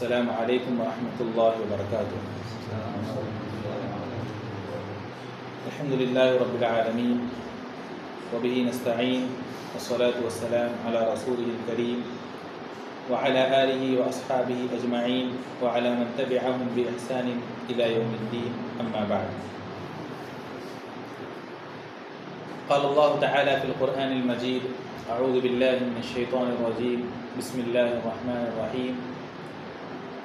السلام علیکم ورحمۃ اللہ وبرکاتہ۔ الحمد للہ رب العالمین وبہ نستعین والصلاة والسلام علی رسولہ الکریم وعلی آلہ واصحابہ اجمعین وعلی من تبعہم بإحسان الی یوم الدین، اما بعد۔ قال اللہ تعالی فی القرآن المجید: اعوذ باللہ من الشیطان الرجیم، بسم اللہ الرحمن الرحیم،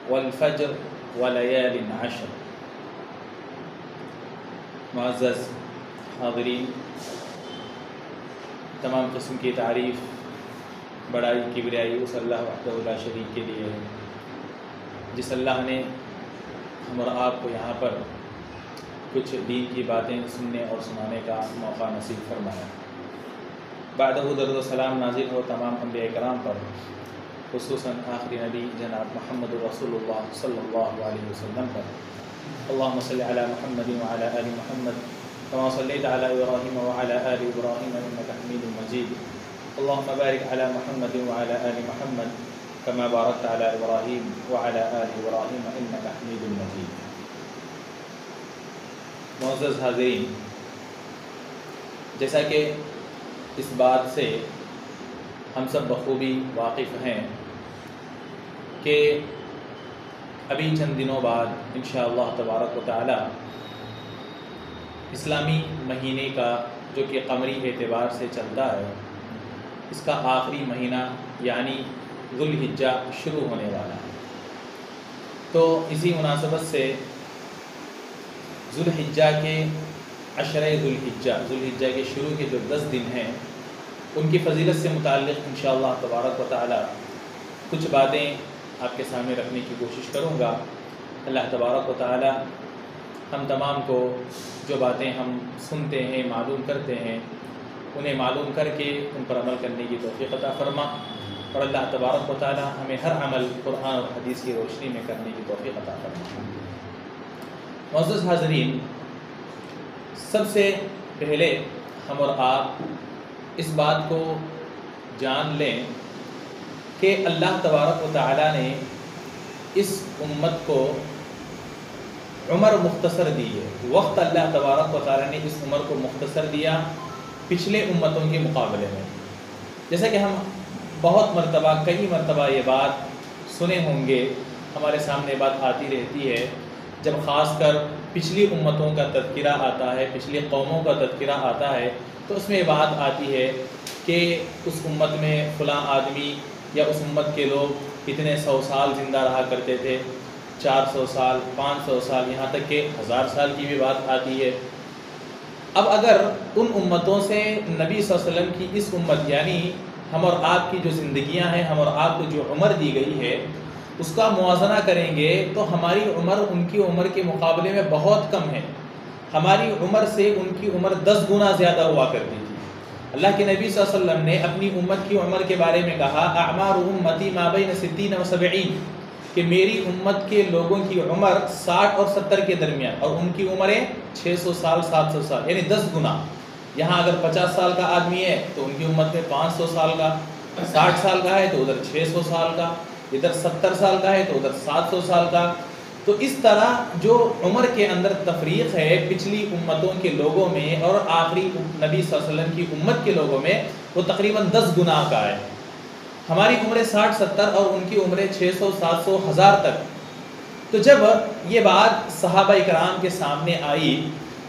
والفجر ولیال عشر۔ معزز حاضرین، تمام قسم کی تعریف، بڑائی، کبریائی اس اللہ وحدہ لا شریک کے لیے ہے، جس اللہ نے ہم اور آپ کو یہاں پر کچھ دین کی باتیں سننے اور سنانے کا موقع نصیب فرمایا۔ بعدہ درود و سلام نازل ہو تمام انبیاء کرام پر، خصوصاً آخری نبی جناب محمد رسول اللہ صلی اللہ علیہ وسلم پر۔ اللہم صلی علی محمد وعلی آل محمد کما صلیت علی ابراہیم وعلی آل ابراہیم انک حمید مجید۔ اللہم بارک علی محمد وعلی آل محمد کما بارکت علی ابراہیم وعلی آل ابراہیم انک حمید مجید۔ معزز حاضرین، جیسا کہ اس بات سے ہم سب بخوبی واقف ہیں کہ ابھی چند دنوں بعد انشاءاللہ تبارک و تعالی اسلامی مہینے کا، جو کہ قمری اعتبار سے چلتا ہے، اس کا آخری مہینہ یعنی ذوالحجہ شروع ہونے والا ہے۔ تو اسی مناسبت سے ذوالحجہ کے عشرۂ ذوالحجہ کے شروع کے جو 10 دن ہیں، ان کی فضیلت سے متعلق انشاءاللہ تبارک و تعالی کچھ باتیں آپ کے سامنے رکھنے کی کوشش کروں گا۔ اللہ تبارک و تعالی ہم تمام کو جو باتیں ہم سنتے ہیں، معلوم کرتے ہیں، انہیں معلوم کر کے ان پر عمل کرنے کی توفیق عطا فرما، اور اللہ تبارک و تعالی ہمیں ہر عمل قرآن اور حدیث کی روشنی میں کرنے کی توفیق عطا فرما۔ معزز حاضرین، سب سے پہلے ہم اور آپ اس بات کو جان لیں کہ اللہ تبارک و تعالی نے اس امت کو عمر مختصر دی ہے۔ وقت اللہ تبارک و تعالی نے اس عمر کو مختصر دیا پچھلے امتوں کے مقابلے میں۔ جیسا کہ ہم بہت مرتبہ، کئی مرتبہ یہ بات سنے ہوں گے، ہمارے سامنے بات آتی رہتی ہے، جب خاص کر پچھلی امتوں کا تذکرہ آتا ہے، پچھلی قوموں کا تذکرہ آتا ہے، تو اس میں یہ بات آتی ہے کہ اس امت میں فلاں آدمی یا اس امت کے لوگ اتنے 100 سال زندہ رہا کرتے تھے، 400 سال، 500 سال، یہاں تک کہ 1000 سال کی بھی بات آتی ہے۔ اب اگر ان امتوں سے نبی صلی اللہ علیہ وسلم کی اس امت یعنی ہم اور آپ کی جو زندگیاں ہیں، ہم اور آپ کو جو عمر دی گئی ہے، اس کا موازنہ کریں گے تو ہماری عمر ان کی عمر کے مقابلے میں بہت کم ہے۔ ہماری عمر سے ان کی عمر 10 گنا زیادہ ہوا کرتی تھی۔ اللہ کے نبی صلی اللہ علیہ وسلم نے اپنی امت کی عمر کے بارے میں کہا: اعمار امتی ما بین 60 و 70، کہ میری امت کے لوگوں کی عمر 60 اور 70 کے درمیان، اور ان کی عمریں 600 سال، 700 سال، یعنی 10 گنا۔ یہاں اگر 50 سال کا آدمی ہے تو ان کی امت میں 500 سال کا، 60 سال کا ہے تو ادھر 600 سال کا، ادھر 70 سال کا ہے تو ادھر 700 سال کا۔ تو اس طرح جو عمر کے اندر تفریق ہے پچھلی امتوں کے لوگوں میں اور آخری نبی صلی اللہ علیہ وسلم کی امت کے لوگوں میں، وہ تقریباً 10 گنا کا ہے۔ ہماری عمریں 60 70 اور ان کی عمریں 600 700 1000 تک۔ تو جب یہ بات صحابہ کرام کے سامنے آئی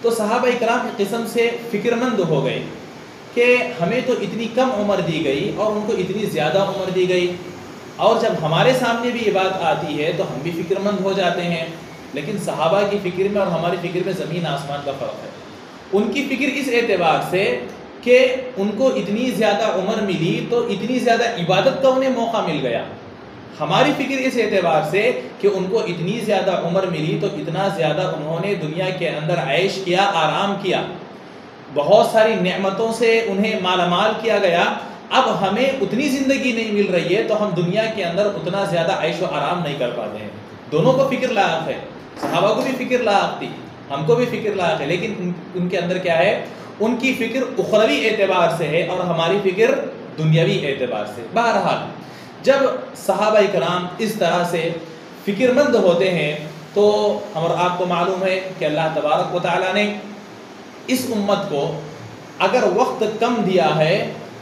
تو صحابہ کرام کی قسم سے فکر مند ہو گئے کہ ہمیں تو اتنی کم عمر دی گئی اور ان کو اتنی زیادہ عمر دی گئی، اور جب ہمارے سامنے بھی یہ بات آتی ہے تو ہم بھی فکر مند ہو جاتے ہیں۔ لیکن صحابہ کی فکر میں اور ہماری فکر میں زمین آسمان کا فرق ہے۔ ان کی فکر اس اعتبار سے کہ ان کو اتنی زیادہ عمر ملی تو اتنی زیادہ عبادت کا انہیں موقع مل گیا۔ ہماری فکر اس اعتبار سے کہ ان کو اتنی زیادہ عمر ملی تو اتنا زیادہ انہوں نے دنیا کے اندر عیش کیا، آرام کیا، بہت ساری نعمتوں سے انہیں مالا مال کیا گیا۔ اب ہمیں اتنی زندگی نہیں مل رہی ہے تو ہم دنیا کے اندر اتنا زیادہ عیش و آرام نہیں کر پاتے ہیں۔ دونوں کو فکر لائق ہے، صحابہ کو بھی فکر لائق تھی، ہم کو بھی فکر لائق ہے، لیکن ان کے اندر کیا ہے؟ ان کی فکر اخروی اعتبار سے ہے اور ہماری فکر دنیاوی اعتبار سے۔ بہرحال جب صحابہ کرام اس طرح سے فکر مند ہوتے ہیں تو ہم اور آپ کو معلوم ہے کہ اللہ تبارک و تعالیٰ نے اس امت کو اگر وقت کم دیا ہے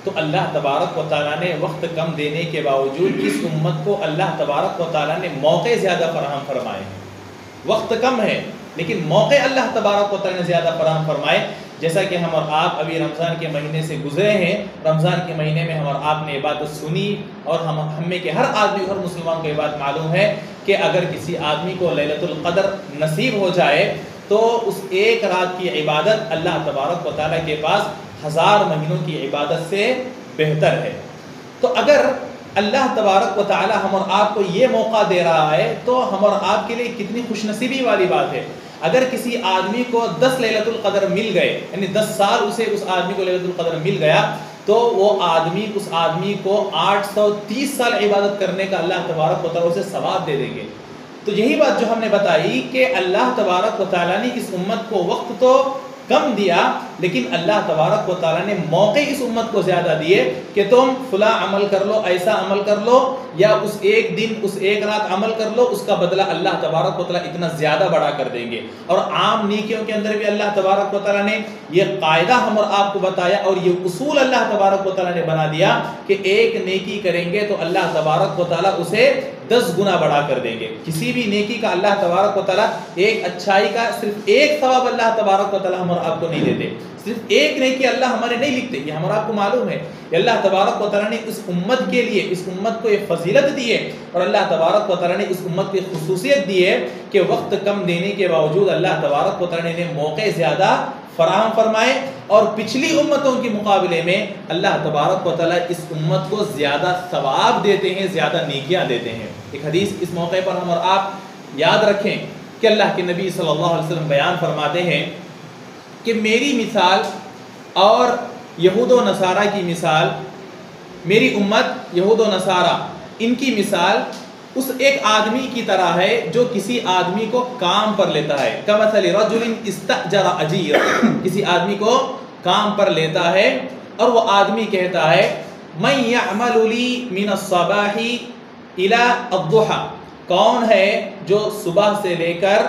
تو اللہ تبارک و تعالیٰ نے وقت کم دینے کے باوجود اس امت کو اللہ تبارک و تعالیٰ نے موقع زیادہ فراہم فرمائے ہیں. وقت کم ہے لیکن موقع اللہ تبارک و تعالیٰ نے زیادہ فراہم فرمائے. جیسا کہ ہم اور آپ ابھی رمضان کے مہینے سے گزرے ہیں, رمضان کے مہینے میں ہم اور آپ نے یہ بات سنی اور ہم میں کے ہر آدمی ہر مسلمان کو یہ بات معلوم ہے کہ اگر کسی آدمی کو لیلۃ القدر نصیب ہو جائے تو اس ایک رات کی عبادت اللہ تبارک و تعالیٰ کے پاس 1000 مہینوں کی عبادت سے بہتر ہے. تو اگر اللہ تبارک و تعالیٰ ہم اور آپ کو یہ موقع دے رہا ہے تو ہم اور آپ کے لیے کتنی خوش نصیبی والی بات ہے. اگر کسی آدمی کو 10 لیلۃ القدر مل گئے, یعنی 10 سال اسے اس آدمی کو لیلۃ القدر مل گیا, تو وہ آدمی اس آدمی کو 830 سال عبادت کرنے کا اللہ تبارک و تعالیٰ اسے ثواب دے دیں گے. تو یہی بات جو ہم نے بتائی کہ اللہ تبارک و تعالیٰ نے اس امت کو وقت تو کم دیا لیکن اللہ تبارک و تعالیٰ نے موقع اس امت کو زیادہ دیے کہ تم فلاں عمل کر لو, ایسا عمل کر لو, یا اس ایک دن اس ایک رات عمل کر لو, اس کا بدلہ اللہ تبارک و تعالیٰ اتنا زیادہ بڑا کر دیں گے. اور عام نیکیوں کے اندر بھی اللہ تبارک و تعالیٰ نے یہ قاعدہ ہم اور آپ کو بتایا اور یہ اصول اللہ تبارک و تعالیٰ نے بنا دیا کہ ایک نیکی کریں گے تو اللہ تبارک و تعالیٰ اسے 10 گنا بڑا کر دیں گے. کسی بھی نیکی کا اللہ تبارک و تعالیٰ ایک اچھائی کا صرف ایک ثواب اللہ تبارک و تعالیٰ ہم اور آپ کو نہیں دیتے, صرف ایک نیکی اللہ ہمارے نہیں لکھتے. یہ ہمارا آپ کو معلوم ہے کہ اللہ تبارک و تعالیٰ نے اس امت کے لیے اس امت کو یہ فضیلت دی ہے اور اللہ تبارک و تعالیٰ نے اس امت کو خصوصیت دی ہے کہ وقت کم دینے کے باوجود اللہ تبارک و تعالیٰ نے موقع زیادہ فراہم فرمائے اور پچھلی امتوں کے مقابلے میں اللہ تبارک و تعالیٰ اس امت کو زیادہ ثواب دیتے ہیں, زیادہ نیکیاں دیتے ہیں. ایک حدیث اس موقع پر ہم اور آپ یاد رکھیں کہ اللہ کے نبی صلی اللہ علیہ وسلم بیان فرماتے ہیں کہ میری مثال اور یہود و نصارہ کی مثال, میری امت یہود و نصارہ ان کی مثال اس ایک آدمی کی طرح ہے جو کسی آدمی کو کام پر لیتا ہے. کمثل رجل استأجر اجیر, کسی آدمی کو کام پر لیتا ہے اور وہ آدمی کہتا ہے من یعمل لی من الصباح الی الضحی, کون ہے جو صبح سے لے کر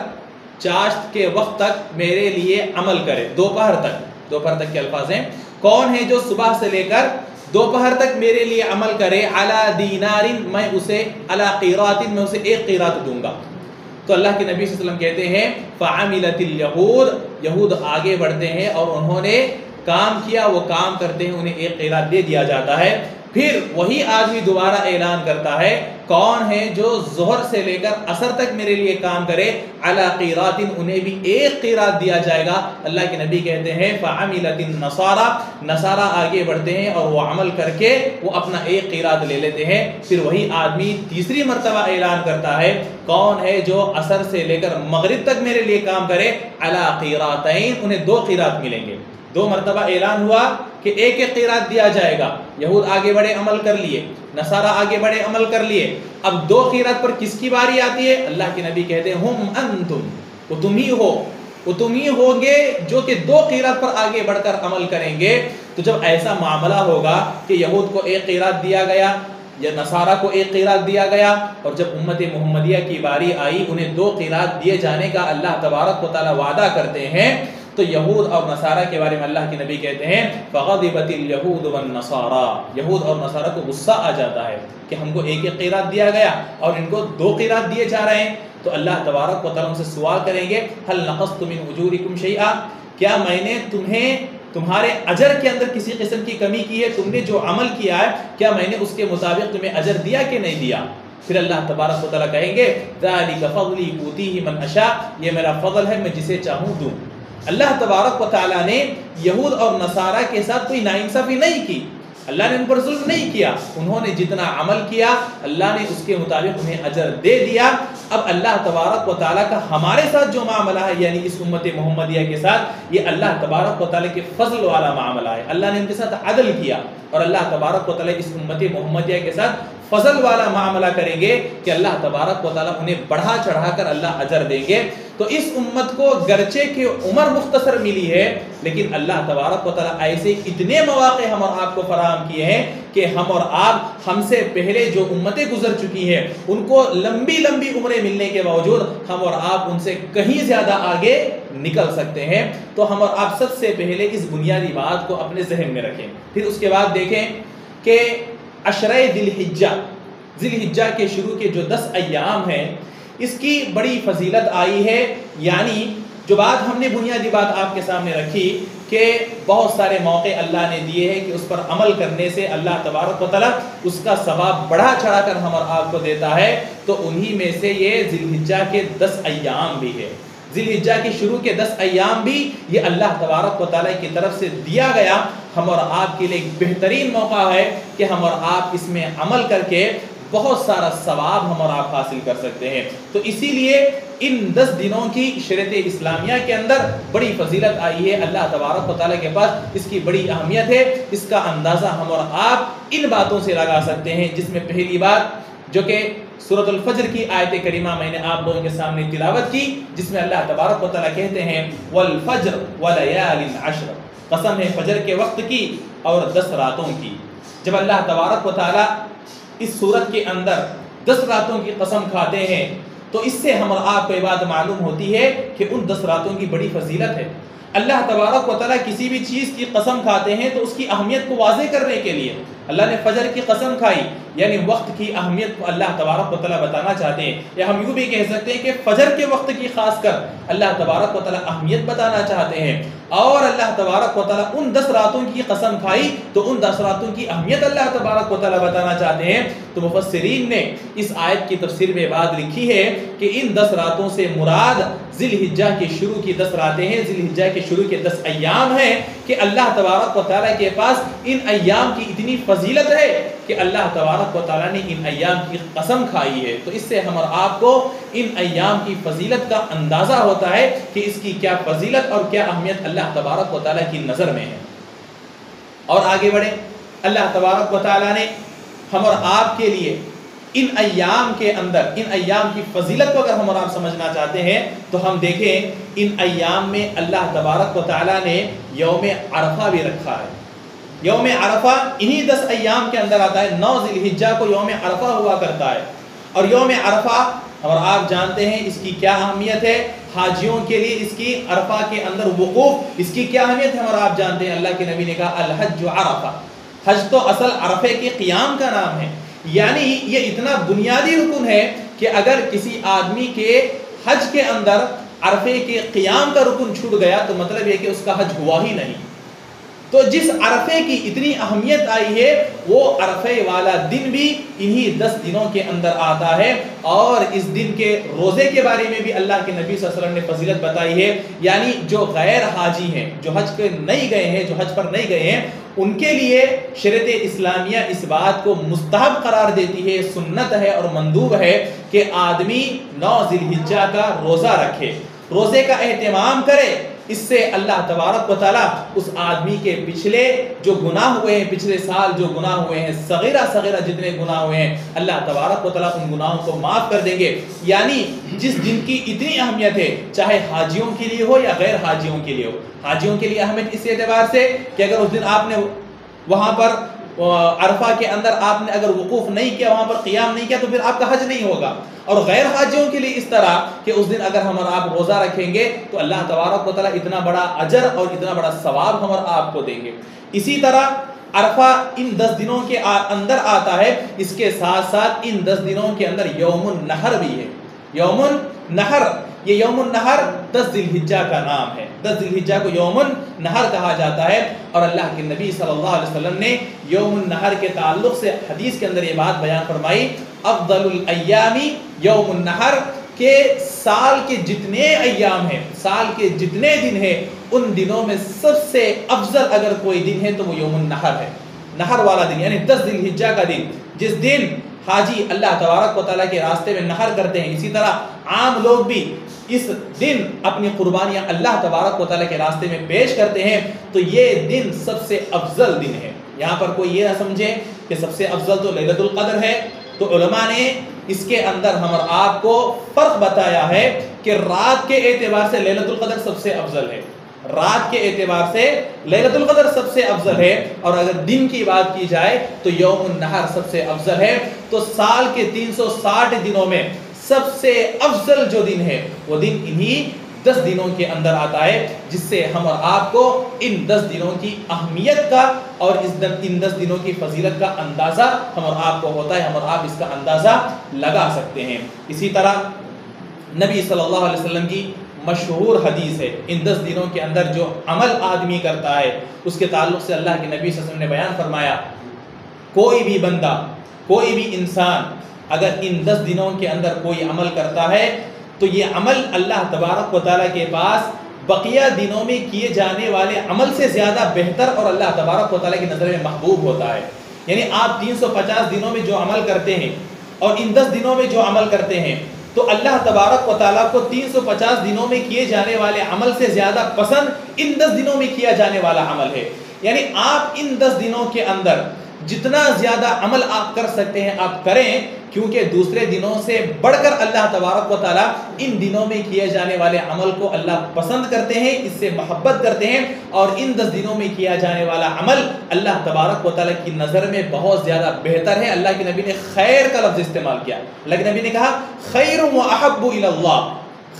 چاشت کے وقت تک میرے لیے عمل کرے, دوپہر تک کے الفاظ ہیں, کون ہے جو صبح سے لے کر دوپہر تک میرے لیے عمل کرے, علی دینار, میں اسے علی قیرات, میں اسے 1 قیرات دوں گا. تو اللہ کے نبی صلی اللہ علیہ وسلم کہتے ہیں فعملت الیہود, یہود آگے بڑھتے ہیں اور انہوں نے کام کیا, وہ کام کرتے ہیں, انہیں 1 قیرات دے دیا جاتا ہے. پھر وہی آدمی دوبارہ اعلان کرتا ہے کون ہے جو ظہر سے لے کر عصر تک میرے لیے کام کرے, علی قیرات, انہیں بھی 1 قیرات دیا جائے گا. اللہ کے نبی کہتے ہیں فعملت النصارى, نصارہ آگے بڑھتے ہیں اور وہ عمل کر کے وہ اپنا 1 قیرات لے لیتے ہیں. پھر وہی آدمی تیسری مرتبہ اعلان کرتا ہے کون ہے جو عصر سے لے کر مغرب تک میرے لیے کام کرے, علی قیراتین, انہیں 2 قیرات ملیں گے. 2 مرتبہ اعلان ہوا کہ 1 قیرات دیا جائے گا. یہود آگے بڑھے, عمل کر لیے, نصارہ آگے بڑھے, عمل کر لیے. اب 2 قیرات پر کس کی باری آتی ہے؟ اللہ کے نبی کہتے ہیں ہم انتم, وہ تم ہی ہو, وہ تم ہی ہوگے جو کہ 2 قیرات پر آگے بڑھ کر عمل کریں گے. تو جب ایسا معاملہ ہوگا کہ یہود کو 1 قیرات دیا گیا یا نصارہ کو 1 قیرات دیا گیا, اور جب امت محمدیہ کی باری آئی انہیں 2 قیرات دیے جانے کا اللہ تبارک و تعالیٰ وعدہ کرتے ہیں, تو یہود اور نصارہ کے بارے میں اللہ کے نبی کہتے ہیں فغضبت الیہود والنصارى, یہود اور نصارہ کو غصہ آ جاتا ہے کہ ہم کو 1 قیرات دیا گیا اور ان کو 2 قیرات دیے جا رہے ہیں. تو اللہ تبارک و تعالیٰ ان سے سوال کریں گے هل نقصت من اجورکم شیئا, کیا میں نے تمہیں تمہارے اجر کے اندر کسی قسم کی کمی کی ہے؟ تم نے جو عمل کیا ہے کیا میں نے اس کے مطابق تمہیں اجر دیا کہ نہیں دیا؟ پھر اللہ تبارک و تعالیٰ کہیں گے ذالک فضلی اوتیہ من اشاء, یہ میرا فضل ہے, میں جسے چاہوں دوں. اللہ تبارک و تعالیٰ نے یہود اور نصارہ کے ساتھ کوئی ناانصافی نہیں کی, اللہ نے ان پر ظلم نہیں کیا. انہوں نے جتنا عمل کیا اللہ نے اس کے مطابق انہیں اجر دے دیا. اب اللہ تبارک و تعالیٰ کا ہمارے ساتھ جو معاملہ ہے یعنی اس امت محمدیہ کے ساتھ, یہ اللہ تبارک و تعالیٰ کے فضل والا معاملہ ہے. اللہ نے ان کے ساتھ عدل کیا اور اللہ تبارک و تعالیٰ اس امت محمدیہ کے ساتھ فضل والا معاملہ کریں گے کہ اللہ تبارک و تعالیٰ انہیں بڑھا چڑھا کر اللہ اجر دیں گے. تو اس امت کو گرچہ کہ عمر مختصر ملی ہے لیکن اللہ تبارک و تعالیٰ ایسے اتنے مواقع ہم اور آپ کو فراہم کیے ہیں کہ ہم اور آپ ہم سے پہلے جو امتیں گزر چکی ہیں ان کو لمبی لمبی عمریں ملنے کے باوجود ہم اور آپ ان سے کہیں زیادہ آگے نکل سکتے ہیں. تو ہم اور آپ سب سے پہلے اس بنیادی بات کو اپنے ذہن میں رکھیں. پھر اس کے بعد دیکھیں کہ عشرہ ذی الحجہ کے شروع کے جو 10 ایام ہیں اس کی بڑی فضیلت آئی ہے. یعنی جو بات ہم نے بنیادی بات آپ کے سامنے رکھی کہ بہت سارے موقع اللہ نے دیے ہیں کہ اس پر عمل کرنے سے اللہ تبارک و تعالیٰ اس کا ثواب بڑھا چڑھا کر ہم اور آپ کو دیتا ہے. تو انہی میں سے یہ ذی الحجہ کے 10 ایام بھی ہے. ذی الحجہ کے شروع کے 10 ایام بھی یہ اللہ تبارک و تعالیٰ کی طرف سے دیا گیا ہم اور آپ کے لیے ایک بہترین موقع ہے کہ ہم اور آپ اس میں عمل کر کے بہت سارا ثواب ہم اور آپ حاصل کر سکتے ہیں. تو اسی لیے ان 10 دنوں کی شریعت اسلامیہ کے اندر بڑی فضیلت آئی ہے. اللہ تبارک و تعالیٰ کے پاس اس کی بڑی اہمیت ہے. اس کا اندازہ ہم اور آپ ان باتوں سے لگا سکتے ہیں جس میں پہلی بات جو کہ سورۃ الفجر کی آیت کریمہ میں نے آپ لوگوں کے سامنے تلاوت کی جس میں اللہ تبارک و تعالیٰ کہتے ہیں والفجر ولیال عشر، قسم ہے فجر کے وقت کی اور 10 راتوں کی. جب اللہ تبارک و تعالیٰ اس صورت کے اندر 10 راتوں کی قسم کھاتے ہیں تو اس سے ہم اور آپ کو یہ بات معلوم ہوتی ہے کہ ان 10 راتوں کی بڑی فضیلت ہے. اللہ تبارک و تعالیٰ کسی بھی چیز کی قسم کھاتے ہیں تو اس کی اہمیت کو واضح کرنے کے لیے اللہ نے فجر کی قسم کھائی، یعنی وقت کی اہمیت کو اللہ تبارک و تعالیٰ بتانا چاہتے ہیں. یا ہم یوں بھی کہہ سکتے ہیں کہ فجر کے وقت کی خاص کر اللہ تبارک و تعالیٰ اہمیت بتانا چاہتے ہیں. اور اللہ تبارک و تعالیٰ ان 10 راتوں کی قسم کھائی تو ان 10 راتوں کی اہمیت اللہ تبارک و تعالیٰ بتانا چاہتے ہیں. تو مفسرین نے اس آیت کی تفسیر میں بات لکھی ہے کہ ان 10 راتوں سے مراد ذی الحجہ کے شروع کی 10 راتیں ہیں، ذی الحجہ کے شروع کے 10 ایام ہیں کہ اللہ تبارک و تعالیٰ کے پاس ان ایام کی اتنی فضیلت ہے کہ اللہ تبارک و تعالیٰ نے ان ایام کی قسم کھائی ہے. تو اس سے ہم اور آپ کو ان ایام کی فضیلت کا اندازہ ہوتا ہے کہ اس کی کیا فضیلت اور کیا اہمیت اللہ تبارک و تعالیٰ کی نظر میں ہے. اور آگے بڑھیں. اللہ تبارک و تعالیٰ نے ہم اور آپ کے لیے ان ایام کے اندر ان ایام کی فضیلت کو اگر ہم اور آپ سمجھنا چاہتے ہیں تو ہم دیکھیں ان ایام میں اللہ تبارک و تعالیٰ نے یوم عرفہ بھی رکھا ہے. یوم عرفہ انہی 10 ایام کے اندر آتا ہے. 9 ذی الحجہ کو یوم عرفہ ہوا کرتا ہے. اور یوم عرفہ اور آپ جانتے ہیں اس کی کیا اہمیت ہے. حاجیوں کے لیے اس کی عرفہ کے اندر وقوف اس کی کیا اہمیت ہے اور آپ جانتے ہیں اللہ کے نبی نے کہا الحج عرفہ. حج تو اصل عرفے کے قیام کا نام ہے. یعنی یہ اتنا بنیادی رکن ہے کہ اگر کسی آدمی کے حج کے اندر عرفے کے قیام کا رکن چھوٹ گیا تو مطلب یہ کہ اس کا حج ہوا ہی نہیں. تو جس عرفے کی اتنی اہمیت آئی ہے وہ عرفے والا دن بھی انہی 10 دنوں کے اندر آتا ہے. اور اس دن کے روزے کے بارے میں بھی اللہ کے نبی صلی اللہ علیہ وسلم نے فضیلت بتائی ہے. یعنی جو غیر حاجی ہیں، جو حج کے نہیں گئے ہیں، جو حج پر نہیں گئے ہیں، ان کے لیے شریعت اسلامیہ اس بات کو مستحب قرار دیتی ہے، سنت ہے اور مندوب ہے کہ آدمی 9 ذی الحجہ کا روزہ رکھے، روزے کا اہتمام کرے. اس سے اللہ تبارک و تعالیٰ اس آدمی کے پچھلے جو گناہ ہوئے ہیں، پچھلے سال جو گناہ ہوئے ہیں، صغیرہ صغیرہ جتنے گناہ ہوئے ہیں، اللہ تبارک و تعالیٰ ان گناہوں کو معاف کر دیں گے. یعنی جس دن کی اتنی اہمیت ہے چاہے حاجیوں کے لیے ہو یا غیر حاجیوں کے لیے ہو. حاجیوں کے لیے اہمیت اس اعتبار سے کہ اگر اس دن آپ نے وہاں پر عرفہ کے اندر آپ نے اگر وقوف نہیں کیا، وہاں پر قیام نہیں کیا تو پھر آپ کا حج نہیں ہوگا. اور غیر حاجیوں کے لیے اس طرح کہ اس دن اگر ہم اور آپ روزہ رکھیں گے تو اللہ تبارک و تعالیٰ اتنا بڑا اجر اور اتنا بڑا ثواب ہم اور آپ کو دیں گے. اسی طرح عرفہ ان 10 دنوں کے اندر آتا ہے. اس کے ساتھ ساتھ ان 10 دنوں کے اندر یوم النحر بھی ہے. یوم النحر، یہ یوم النحر 10 ذی الحجہ کا نام ہے. 10 ذی الحجہ کو یوم النحر کہا جاتا ہے. اور اللہ کے نبی صلی اللہ علیہ وسلم نے یوم النحر کے تعلق سے حدیث کے اندر یہ بات بیان فرمائی افضل الایام یوم النحر، کہ سال کے جتنے ایام ہیں، سال کے جتنے دن ہیں، ان دنوں میں سب سے افضل اگر کوئی دن ہے تو وہ یوم النحر ہے. نحر والا دن یعنی 10 ذی الحجہ کا دن، جس دن حاجی اللہ تبارک و تعالیٰ کے راستے میں نحر کرتے ہیں. اسی طرح عام لوگ بھی اس دن اپنی قربانیاں اللہ تبارک و تعالیٰ کے راستے میں پیش کرتے ہیں. تو یہ دن سب سے افضل دن ہے. یہاں پر کوئی یہ نہ سمجھے کہ سب سے افضل تو لیلۃ القدر ہے. تو علماء نے اس کے اندر ہم اور آپ کو فرق بتایا ہے کہ رات کے اعتبار سے لیلۃ القدر سب سے افضل ہے، رات کے اعتبار سے لیلۃ القدر سب سے افضل ہے، اور اگر دن کی بات کی جائے تو یوم النہر سب سے افضل ہے۔ تو سال کے 360 دنوں میں سب سے افضل جو دن ہے وہ دن انہی 10 دنوں کے اندر آتا ہے، جس سے ہم اور آپ کو ان 10 دنوں کی اہمیت کا اور ان 10 دنوں کی فضیلت کا اندازہ ہم اور آپ کو ہوتا ہے، ہم اور آپ اس کا اندازہ لگا سکتے ہیں۔ اسی طرح نبی صلی اللہ علیہ وسلم کی مشہور حدیث ہے، ان 10 دنوں کے اندر جو عمل آدمی کرتا ہے اس کے تعلق سے اللہ کے نبی صلی اللہ علیہ وسلم نے بیان فرمایا، کوئی بھی بندہ، کوئی بھی انسان اگر ان 10 دنوں کے اندر کوئی عمل کرتا ہے تو یہ عمل اللہ تبارک و تعالیٰ کے پاس بقیہ دنوں میں کیے جانے والے عمل سے زیادہ بہتر اور اللہ تبارک و تعالیٰ کی نظر میں محبوب ہوتا ہے۔ یعنی آپ 350 دنوں میں جو عمل کرتے ہیں اور ان 10 دنوں میں جو عمل کرتے ہیں تو اللہ تبارک و تعالیٰ کو 350 دنوں میں کیے جانے والے عمل سے زیادہ پسند ان 10 دنوں میں کیا جانے والا عمل ہے۔ یعنی آپ ان 10 دنوں کے اندر جتنا زیادہ عمل آپ کر سکتے ہیں آپ کریں، کیونکہ دوسرے دنوں سے بڑھ کر اللہ تبارک و تعالیٰ ان دنوں میں کیے جانے والے عمل کو اللہ پسند کرتے ہیں، اس سے محبت کرتے ہیں، اور ان 10 دنوں میں کیا جانے والا عمل اللہ تبارک و تعالیٰ کی نظر میں بہت زیادہ بہتر ہے۔ اللہ کے نبی نے خیر کا لفظ استعمال کیا، اللہ کے نبی نے کہا خیر و احب الی اللہ،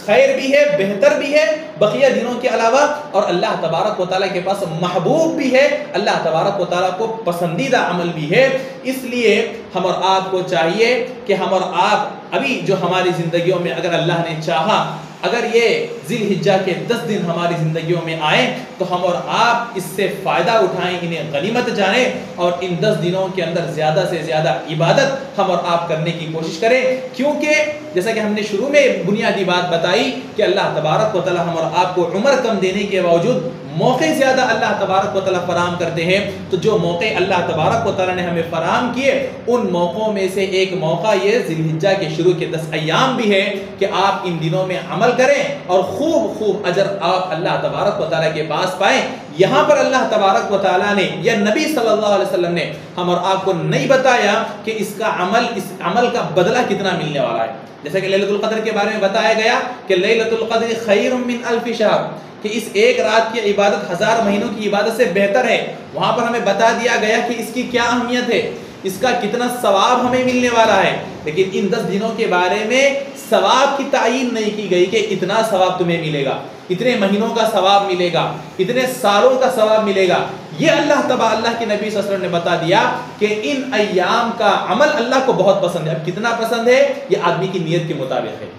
خیر بھی ہے، بہتر بھی ہے بقیہ دنوں کے علاوہ، اور اللہ تبارک و تعالیٰ کے پاس محبوب بھی ہے، اللہ تبارک و تعالیٰ کو پسندیدہ عمل بھی ہے۔ اس لیے ہم اور آپ کو چاہیے کہ ہم اور آپ ابھی جو ہماری زندگیوں میں اگر اللہ نے چاہا، اگر یہ ذی الحجہ کے 10 دن ہماری زندگیوں میں آئیں تو ہم اور آپ اس سے فائدہ اٹھائیں، انہیں غنیمت جانیں، اور ان 10 دنوں کے اندر زیادہ سے زیادہ عبادت ہم اور آپ کرنے کی کوشش کریں، کیونکہ جیسا کہ ہم نے شروع میں بنیادی بات بتائی کہ اللہ تبارک و تعالی ہم اور آپ کو عمر کم دینے کے باوجود موقع زیادہ اللہ تبارک و تعالی فراہم کرتے ہیں۔ تو جو موقع اللہ تبارک و تعالی نے ہمیں فراہم کیے، ان موقعوں میں سے ایک موقع یہ ذی الحجہ کے شروع کے 10 ایام بھی ہے کہ آپ ان دنوں میں عمل کریں اور خوب اجر آپ اللہ تبارک و تعالی کے پاس پائیں۔ یہاں پر اللہ تبارک و تعالی نے یا نبی صلی اللہ علیہ وسلم نے ہم اور آپ کو نہیں بتایا کہ اس عمل کا بدلہ کتنا ملنے والا ہے، جیسا کہ لیلۃ القدر کے بارے میں بتایا گیا کہ لیلۃ القدر خیر من الف شہر، کہ اس ایک رات کی عبادت 1000 مہینوں کی عبادت سے بہتر ہے۔ وہاں پر ہمیں بتا دیا گیا کہ اس کی کیا اہمیت ہے، اس کا کتنا ثواب ہمیں ملنے والا ہے، لیکن ان 10 دنوں کے بارے میں ثواب کی تعین نہیں کی گئی کہ اتنا ثواب تمہیں ملے گا، اتنے مہینوں کا ثواب ملے گا، اتنے سالوں کا ثواب ملے گا۔ یہ اللہ کے نبی صلی اللہ علیہ وسلم نے بتا دیا کہ ان ایام کا عمل اللہ کو بہت پسند ہے۔ اب کتنا پسند ہے یہ آدمی کی نیت کے مطابق ہے،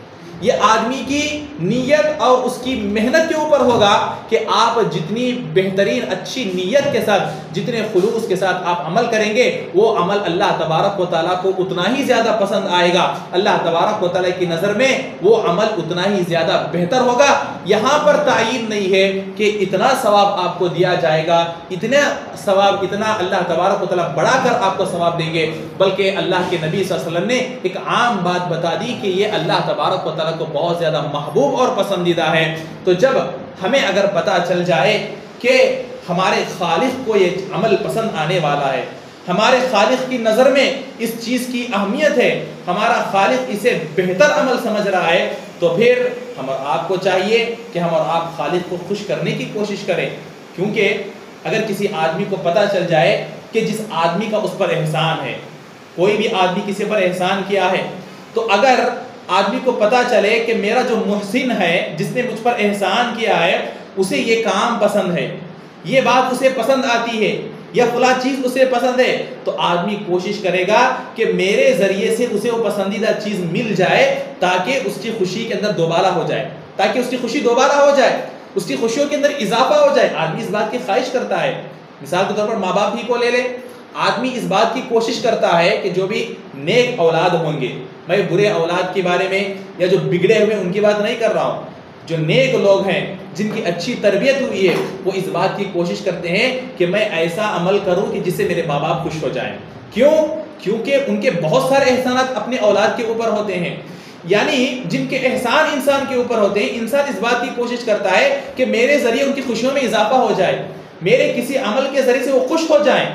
یہ آدمی کی نیت اور اس کی محنت کے اوپر ہوگا کہ آپ جتنی بہترین اچھی نیت کے ساتھ، جتنے خلوص کے ساتھ آپ عمل کریں گے، وہ عمل اللہ تبارک و تعالیٰ کو اتنا ہی زیادہ پسند آئے گا، اللہ تبارک و تعالیٰ کی نظر میں وہ عمل اتنا ہی زیادہ بہتر ہوگا۔ یہاں پر تعین نہیں ہے کہ اتنا ثواب آپ کو دیا جائے گا، اتنا ثواب، اتنا اللہ تبارک و تعالیٰ بڑھا کر آپ کو ثواب دیں گے، بلکہ اللہ کے نبی صلی اللہ علیہ وسلم نے ایک عام بات بتا دی کہ یہ اللہ تبارک و تعالیٰ کو بہت زیادہ محبوب اور پسندیدہ ہے۔ تو جب ہمیں اگر پتہ چل جائے کہ ہمارے خالق کو یہ عمل پسند آنے والا ہے، ہمارے خالق کی نظر میں اس چیز کی اہمیت ہے، ہمارا خالق اسے بہتر عمل سمجھ رہا ہے، تو پھر ہم اور آپ کو چاہیے کہ ہم اور آپ خالق کو خوش کرنے کی کوشش کریں۔ کیونکہ اگر کسی آدمی کو پتہ چل جائے کہ جس آدمی کا اس پر احسان ہے، کوئی بھی آدمی کسی پر احسان کیا ہے، تو اگر آدمی کو پتہ چلے کہ میرا جو محسن ہے، جس نے مجھ پر احسان کیا ہے، اسے یہ کام پسند ہے، یہ بات اسے پسند آتی ہے، یا فلاں چیز اسے پسند ہے، تو آدمی کوشش کرے گا کہ میرے ذریعے سے اسے وہ پسندیدہ چیز مل جائے تاکہ اس کی خوشی کے اندر دوبارہ ہو جائے، تاکہ اس کی خوشی دوبارہ ہو جائے، اس کی خوشیوں کے اندر اضافہ ہو جائے۔ آدمی اس بات کی خواہش کرتا ہے، مثال کے طور پر ماں باپ ہی کو لے لے، آدمی اس بات کی کوشش کرتا ہے کہ جو بھی نیک اولاد ہوں گے، میں برے اولاد کے بارے میں یا جو بگڑے ہوئے ان کی بات نہیں کر رہا ہوں، جو نیک لوگ ہیں جن کی اچھی تربیت ہوئی ہے، وہ اس بات کی کوشش کرتے ہیں کہ میں ایسا عمل کروں کہ جس سے میرے ماں باپ خوش ہو جائیں۔ کیوں؟ کیونکہ ان کے بہت سارے احسانات اپنے اولاد کے اوپر ہوتے ہیں، یعنی جن کے احسان انسان کے اوپر ہوتے ہیں، انسان اس بات کی کوشش کرتا ہے کہ میرے ذریعے ان کی خوشیوں میں اضافہ ہو جائے، میرے کسی عمل کے ذریعے سے وہ خوش ہو جائیں۔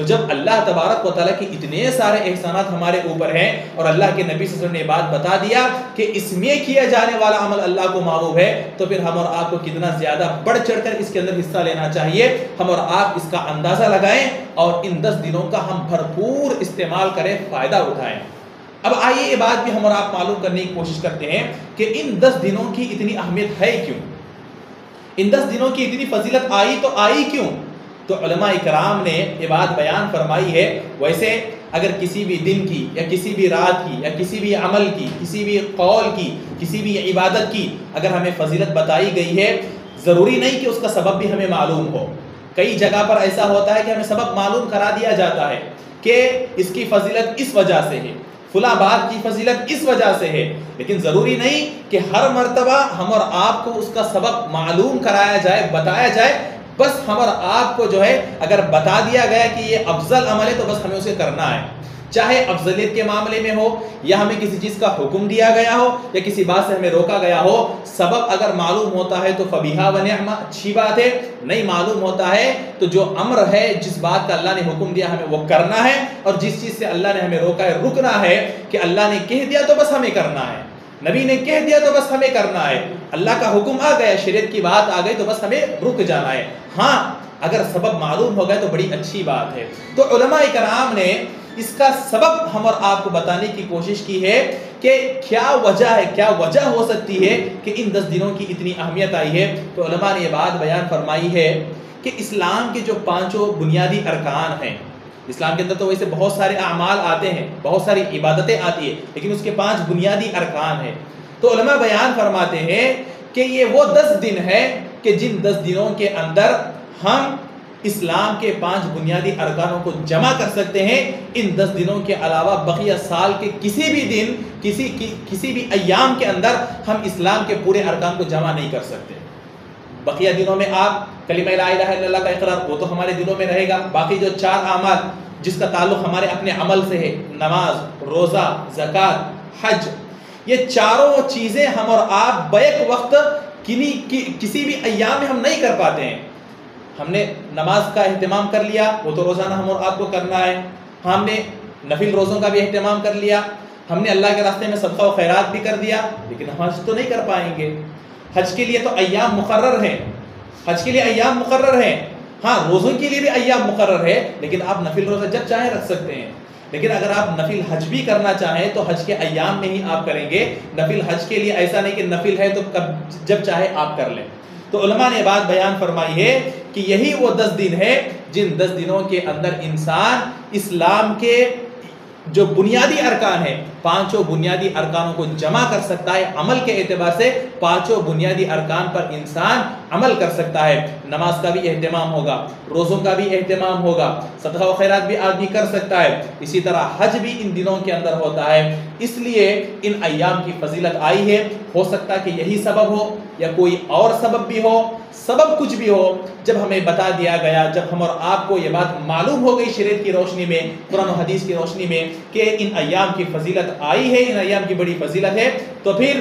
تو جب اللہ تبارک و تعالیٰ کی اتنے سارے احسانات ہمارے اوپر ہیں اور اللہ کے نبی صلی اللہ علیہ وسلم نے بات بتا دیا کہ اس میں کیا جانے والا عمل اللہ کو محبوب ہے، تو پھر ہم اور آپ کو کتنا زیادہ بڑھ چڑھ کر اس کے اندر حصہ لینا چاہیے۔ ہم اور آپ اس کا اندازہ لگائیں اور ان 10 دنوں کا ہم بھرپور استعمال کریں، فائدہ اٹھائیں۔ اب آئیے یہ بات بھی ہم اور آپ معلوم کرنے کی کوشش کرتے ہیں کہ ان 10 دنوں کی اتنی اہمیت ہے کیوں، ان 10 دنوں کی اتنی فضیلت آئی تو آئی کیوں؟ تو علماء اکرام نے یہ بات بیان فرمائی ہے۔ ویسے اگر کسی بھی دن کی یا کسی بھی رات کی یا کسی بھی عمل کی، کسی بھی قول کی، کسی بھی عبادت کی اگر ہمیں فضیلت بتائی گئی ہے، ضروری نہیں کہ اس کا سبب بھی ہمیں معلوم ہو۔ کئی جگہ پر ایسا ہوتا ہے کہ ہمیں سبب معلوم کرا دیا جاتا ہے کہ اس کی فضیلت اس وجہ سے ہے، فلاں بات کی فضیلت اس وجہ سے ہے، لیکن ضروری نہیں کہ ہر مرتبہ ہم اور آپ کو اس کا سبب معلوم کرایا جائے، بتایا جائے۔ بس ہم اور آپ کو جو ہے اگر بتا دیا گیا کہ یہ افضل عمل ہے تو بس ہمیں اسے کرنا ہے، چاہے افضلیت کے معاملے میں ہو یا ہمیں کسی چیز کا حکم دیا گیا ہو یا کسی بات سے ہمیں روکا گیا ہو۔ سبب اگر معلوم ہوتا ہے تو فبیہا و نعمہ، اچھی بات ہے، نہیں معلوم ہوتا ہے تو جو امر ہے، جس بات کا اللہ نے حکم دیا ہمیں وہ کرنا ہے، اور جس چیز سے اللہ نے ہمیں روکا ہے رکنا ہے۔ کہ اللہ نے کہہ دیا تو بس ہمیں کرنا ہے، نبی نے کہہ دیا تو بس ہمیں کرنا ہے، اللہ کا حکم آ گیا، شریعت کی بات آ گئی تو بس ہمیں رک جانا ہے۔ ہاں اگر سبب معلوم ہو گئے تو بڑی اچھی بات ہے۔ تو علماء کرام نے اس کا سبب ہم اور آپ کو بتانے کی کوشش کی ہے کہ کیا وجہ ہے، کیا وجہ ہو سکتی ہے کہ ان 10 دنوں کی اتنی اہمیت آئی ہے۔ تو علماء نے یہ بات بیان فرمائی ہے کہ اسلام کے جو 5 بنیادی ارکان ہیں، اسلام کے اندر تو ویسے بہت سارے اعمال آتے ہیں، بہت ساری عبادتیں آتی ہیں، لیکن اس کے 5 بنیادی ارکان ہیں۔ تو علماء بیان فرماتے ہیں کہ یہ وہ 10 دن ہے کہ جن 10 دنوں کے اندر ہم اسلام کے 5 بنیادی ارکانوں کو جمع کر سکتے ہیں۔ ان 10 دنوں کے علاوہ بقیہ سال کے کسی بھی دن، کسی بھی ایام کے اندر ہم اسلام کے پورے ارکان کو جمع نہیں کر سکتے۔ بقیہ دنوں میں آپ کلمہ لا الہ الا اللہ کا اقرار، وہ تو ہمارے دلوں میں رہے گا۔ باقی جو 4 اعمال جس کا تعلق ہمارے اپنے عمل سے ہے، نماز، روزہ، زکوٰۃ، حج، یہ چاروں چیزیں ہم اور آپ بیک وقت کسی بھی ایام میں ہم نہیں کر پاتے ہیں۔ ہم نے نماز کا اہتمام کر لیا، وہ تو روزانہ ہم اور آپ کو کرنا ہے۔ ہم نے نفل روزوں کا بھی اہتمام کر لیا، ہم نے اللہ کے راستے میں صدقہ و خیرات بھی کر دیا، لیکن ہم حج تو نہیں کر پائیں گے۔ حج کے لیے تو ایام مقرر ہیں، حج کے لیے ایام مقرر ہیں، ہاں روزوں کے لیے بھی ایام مقرر ہے، لیکن آپ نفل روزہ جب چاہیں رکھ سکتے ہیں۔ لیکن اگر آپ نفل حج بھی کرنا چاہیں تو حج کے ایام میں ہی آپ کریں گے۔ نفل حج کے لیے ایسا نہیں کہ نفل ہے تو جب چاہے آپ کر لیں۔ تو علماء نے بات بیان فرمائی ہے کہ یہی وہ 10 دن ہے جن 10 دنوں کے اندر انسان اسلام کے جو بنیادی ارکان ہیں، 5 بنیادی ارکانوں کو جمع کر سکتا ہے۔ عمل کے اعتبار سے 5 بنیادی ارکان پر انسان عمل کر سکتا ہے۔ نماز کا بھی اہتمام ہوگا، روزوں کا بھی اہتمام ہوگا، صدقہ و خیرات بھی آدمی کر سکتا ہے، اسی طرح حج بھی ان دنوں کے اندر ہوتا ہے۔ اس لیے ان ایام کی فضیلت آئی ہے۔ ہو سکتا ہے کہ یہی سبب ہو یا کوئی اور سبب بھی ہو، سبب کچھ بھی ہو، جب ہمیں بتا دیا گیا، جب ہم اور آپ کو یہ بات معلوم ہو گئی شریعت کی روشنی میں، قرآن و حدیث کی روشنی میں کہ ان ایام کی فضیلت آئی ہے، ان ایام کی بڑی فضیلت ہے، تو پھر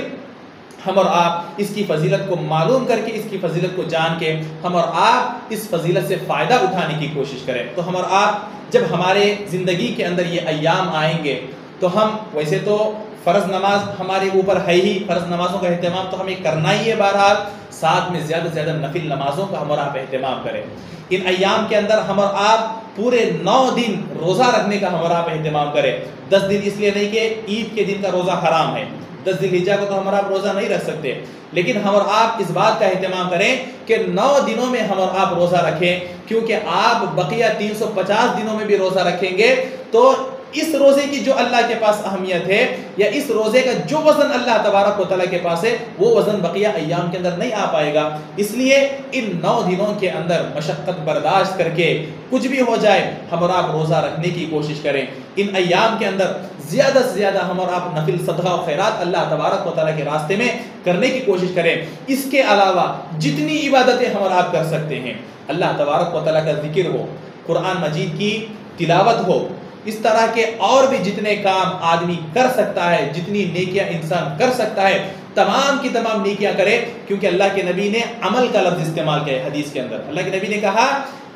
ہم اور آپ اس کی فضیلت کو معلوم کر کے، اس کی فضیلت کو جان کے ہم اور آپ اس فضیلت سے فائدہ اٹھانے کی کوشش کریں۔ تو ہم اور آپ جب ہمارے زندگی کے اندر یہ ایام آئیں گے تو ہم ویسے تو فرض نماز ہمارے اوپر ہے ہی، فرض نمازوں کا اہتمام تو ہمیں کرنا ہی ہے، بہرحال ساتھ میں زیادہ سے زیادہ نفل نمازوں کا ہم اور آپ اہتمام کریں۔ ان ایام کے اندر ہم اور آپ پورے 9 دن روزہ رکھنے کا ہم اور آپ اہتمام کریں۔ 10 دن اس لیے نہیں کہ عید کے دن کا روزہ حرام ہے، 10 ذی الحجہ کو تو ہم اور آپ روزہ نہیں رکھ سکتے، لیکن ہم اور آپ اس بات کا اہتمام کریں کہ 9 دنوں میں ہم اور آپ روزہ رکھیں، کیونکہ آپ بقیہ 350 دنوں میں بھی روزہ رکھیں گے تو اس روزے کی جو اللہ کے پاس اہمیت ہے یا اس روزے کا جو وزن اللہ تبارک و تعالیٰ کے پاس ہے وہ وزن بقیہ ایام کے اندر نہیں آ پائے گا۔ اس لیے ان 9 دنوں کے اندر مشقت برداشت کر کے کچھ بھی ہو جائے ہم اور آپ روزہ رکھنے کی کوشش کریں۔ ان ایام کے اندر زیادہ سے زیادہ ہم اور آپ نفل صدقہ و خیرات اللہ تبارک و تعالیٰ کے راستے میں کرنے کی کوشش کریں۔ اس کے علاوہ جتنی عبادتیں ہم اور آپ کر سکتے ہیں، اللہ تبارک و تعالیٰ کا ذکر ہو، قرآن مجید کی تلاوت ہو، اس طرح کے اور بھی جتنے کام آدمی کر سکتا ہے، جتنی نیکیاں انسان کر سکتا ہے، تمام کی تمام نیکیاں کرے، کیونکہ اللہ کے نبی نے عمل کا لفظ استعمال کیا ہے حدیث کے اندر۔ اللہ کے نبی نے کہا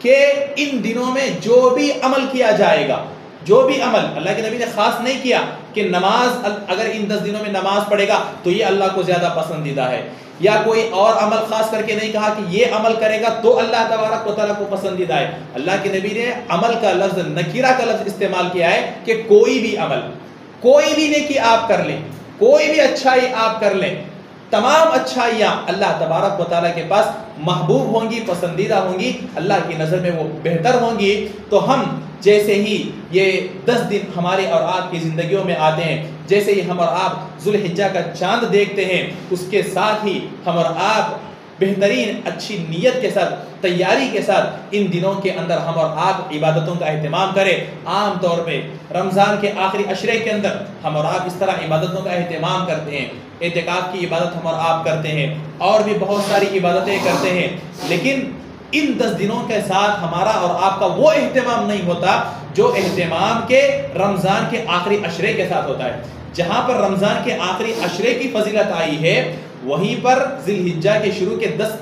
کہ ان دنوں میں جو بھی عمل کیا جائے گا، جو بھی عمل، اللہ کے نبی نے خاص نہیں کیا کہ نماز اگر ان 10 دنوں میں نماز پڑھے گا تو یہ اللہ کو زیادہ پسندیدہ ہے، یا کوئی اور عمل خاص کر کے نہیں کہا کہ یہ عمل کرے گا تو اللہ تبارک و تعالیٰ کو پسندیدہ ہے۔ اللہ کے نبی نے عمل کا لفظ، نکیرہ کا لفظ استعمال کیا ہے کہ کوئی بھی عمل، کوئی بھی نیکی آپ کر لیں، کوئی بھی اچھائی آپ کر لیں، تمام اچھائیاں اللہ تبارک و تعالیٰ کے پاس محبوب ہوں گی، پسندیدہ ہوں گی، اللہ کی نظر میں وہ بہتر ہوں گی۔ تو ہم جیسے ہی یہ 10 دن ہمارے اور آپ کی زندگیوں میں آتے ہیں، جیسے ہی ہم اور آپ ذوالحجہ کا چاند دیکھتے ہیں، اس کے ساتھ ہی ہم اور آپ بہترین اچھی نیت کے ساتھ، تیاری کے ساتھ ان دنوں کے اندر ہم اور آپ عبادتوں کا اہتمام کریں۔ عام طور پہ رمضان کے آخری عشرے کے اندر ہم اور آپ اس طرح عبادتوں کا اہتمام کرتے ہیں، اعتکاف کی عبادت ہم اور آپ کرتے ہیں، اور بھی بہت ساری عبادتیں کرتے ہیں، لیکن ان 10 دنوں کے ساتھ ہمارا اور آپ کا وہ اہتمام نہیں ہوتا جو اہتمام کے رمضان کے آخری عشرے کے ساتھ ہوتا ہے۔ جہاں پر رمضان کے آخری عشرے کی فضیلت آئی ہے، وہیں پر ذی الحجہ کے شروع کے 10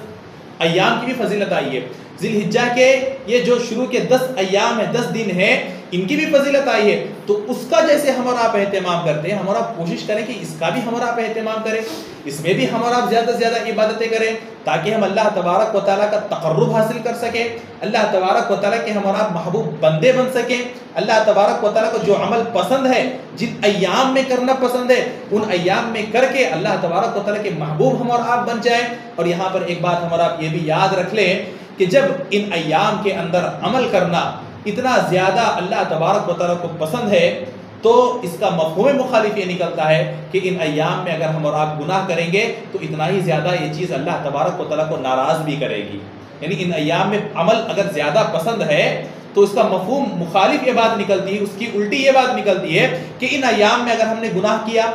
ایام کی بھی فضیلت آئی ہے۔ ذی الحجہ کے یہ جو شروع کے 10 ایام ہیں، 10 دن ہیں، ان کی بھی فضیلت آئی ہے۔ تو اس کا جیسے ہم اور آپ اہتمام کرتے ہیں، ہم اور آپ کوشش کریں کہ اس کا بھی ہم اور آپ اہتمام کریں، اس میں بھی ہم اور آپ زیادہ سے زیادہ عبادتیں کریں، تاکہ ہم اللہ تبارک و تعالیٰ کا تقرب حاصل کر سکیں، اللہ تبارک و تعالیٰ کے ہم اور آپ محبوب بندے بن سکیں، اللہ تبارک و تعالیٰ کو جو عمل پسند ہے، جن ایام میں کرنا پسند ہے، ان ایام میں کر کے اللہ تبارک و تعالیٰ کے محبوب ہم اور آپ بن جائیں۔ اور یہاں پر ایک بات ہم اور آپ یہ بھی یاد رکھ لیں کہ جب ان ایام کے اندر عمل کرنا اتنا زیادہ اللہ تبارک و تعالیٰ کو پسند ہے، تو اس کا مفہوم مخالف یہ نکلتا ہے کہ ان ایام میں اگر ہم اور آپ گناہ کریں گے تو اتنا ہی زیادہ یہ چیز اللہ تبارک و تعالیٰ کو ناراض بھی کرے گی۔ یعنی ان ایام میں عمل اگر زیادہ پسند ہے تو اس کا مفہوم مخالف یہ بات نکلتی ہے، اس کی الٹی یہ بات نکلتی ہے کہ ان ایام میں اگر ہم نے گناہ کیا،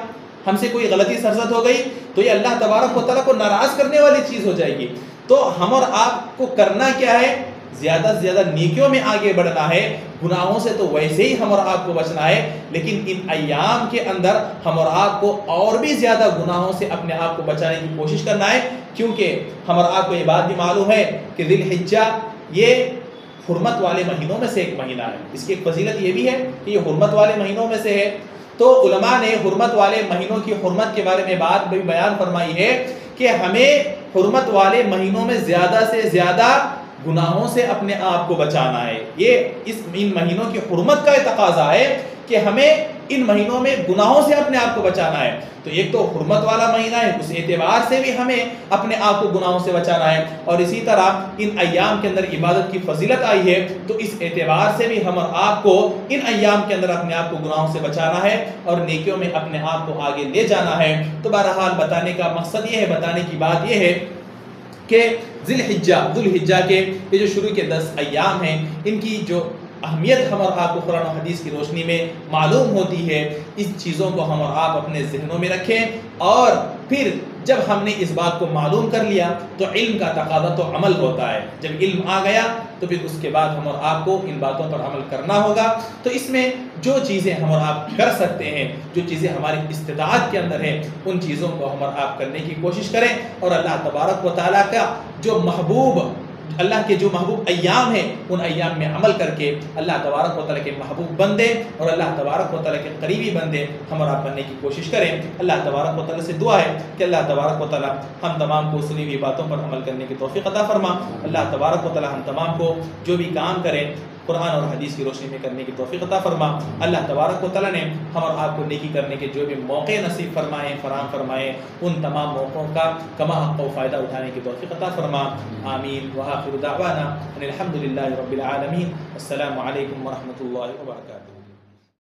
ہم سے کوئی غلطی سرزد ہو گئی، تو یہ اللہ تبارک و تعالیٰ کو ناراض کرنے والی چیز ہو جائے گی۔ تو ہم اور آپ کو کرنا کیا ہے؟ زیادہ سے زیادہ نیکیوں میں آگے بڑھنا ہے، گناہوں سے تو ویسے ہی ہم اور آپ کو بچنا ہے، لیکن ان ایام کے اندر ہم اور آپ کو اور بھی زیادہ گناہوں سے اپنے آپ کو بچانے کی کوشش کرنا ہے، کیونکہ ہم اور آپ کو یہ بات بھی معلوم ہے کہ ذی الحجہ یہ حرمت والے مہینوں میں سے ایک مہینہ ہے۔ اس کی ایک فضیلت یہ بھی ہے کہ یہ حرمت والے مہینوں میں سے ہے۔ تو علماء نے حرمت والے مہینوں کی حرمت کے بارے میں بات بھی بیان فرمائی ہے کہ ہمیں حرمت والے مہینوں میں زیادہ سے زیادہ گناہوں سے اپنے آپ کو بچانا ہے۔ یہ ان مہینوں کی حرمت کا تقاضا ہے کہ ہمیں ان مہینوں میں گناہوں سے اپنے آپ کو بچانا ہے۔ تو ایک تو حرمت والا مہینہ ہے، اس اعتبار سے بھی ہمیں اپنے آپ کو گناہوں سے بچانا ہے، اور اسی طرح ان ایام کے اندر عبادت کی فضیلت آئی ہے، تو اس اعتبار سے بھی ہم اور آپ کو ان ایام کے اندر اپنے آپ کو گناہوں سے بچانا ہے اور نیکیوں میں اپنے آپ کو آگے لے جانا ہے۔ تو بہرحال بتانے کا مقصد یہ ہے، بتانے کی بات یہ ہے کہ ذی الحجہ کے یہ جو شروع کے 10 ایام ہیں، ان کی جو اہمیت ہم اور آپ کو قرآن و حدیث کی روشنی میں معلوم ہوتی ہے، اس چیزوں کو ہم اور آپ اپنے ذہنوں میں رکھیں، اور پھر جب ہم نے اس بات کو معلوم کر لیا تو علم کا تقاضا تو عمل ہوتا ہے۔ جب علم آ گیا تو پھر اس کے بعد ہم اور آپ کو ان باتوں پر عمل کرنا ہوگا۔ تو اس میں جو چیزیں ہم اور آپ کر سکتے ہیں، جو چیزیں ہماری استطاعت کے اندر ہیں، ان چیزوں کو ہم اور آپ کرنے کی کوشش کریں، اور اللہ تبارک و تعالیٰ کا جو محبوب، اللہ کے جو محبوب ایام ہیں، ان ایام میں عمل کر کے اللہ تبارک و تعالیٰ کے محبوب بندے اور اللہ تبارک و تعالیٰ کے قریبی بندے ہم اور آپ بننے کی کوشش کریں۔ اللہ تبارک و تعالیٰ سے دعا ہے کہ اللہ تبارک و تعالیٰ ہم تمام کو سنی ہوئی باتوں پر عمل کرنے کی توفیق عطا فرما۔ اللہ تبارک و تعالیٰ ہم تمام کو جو بھی کام کریں قرآن اور حدیث کی روشنی میں کرنے کی توفیق عطا فرما۔ اللہ تبارک و تعالیٰ نے ہم اور آپ کو نیکی کرنے کے جو بھی موقع نصیب فرمائے، فراہم فرمائے، ان تمام موقعوں کا کما حق و فائدہ اٹھانے کی توفیق عطا فرما۔ آمین۔ وآخر دعوانا ان الحمد للہ رب العالمین۔ السلام علیکم ورحمۃ اللہ وبرکاتہ۔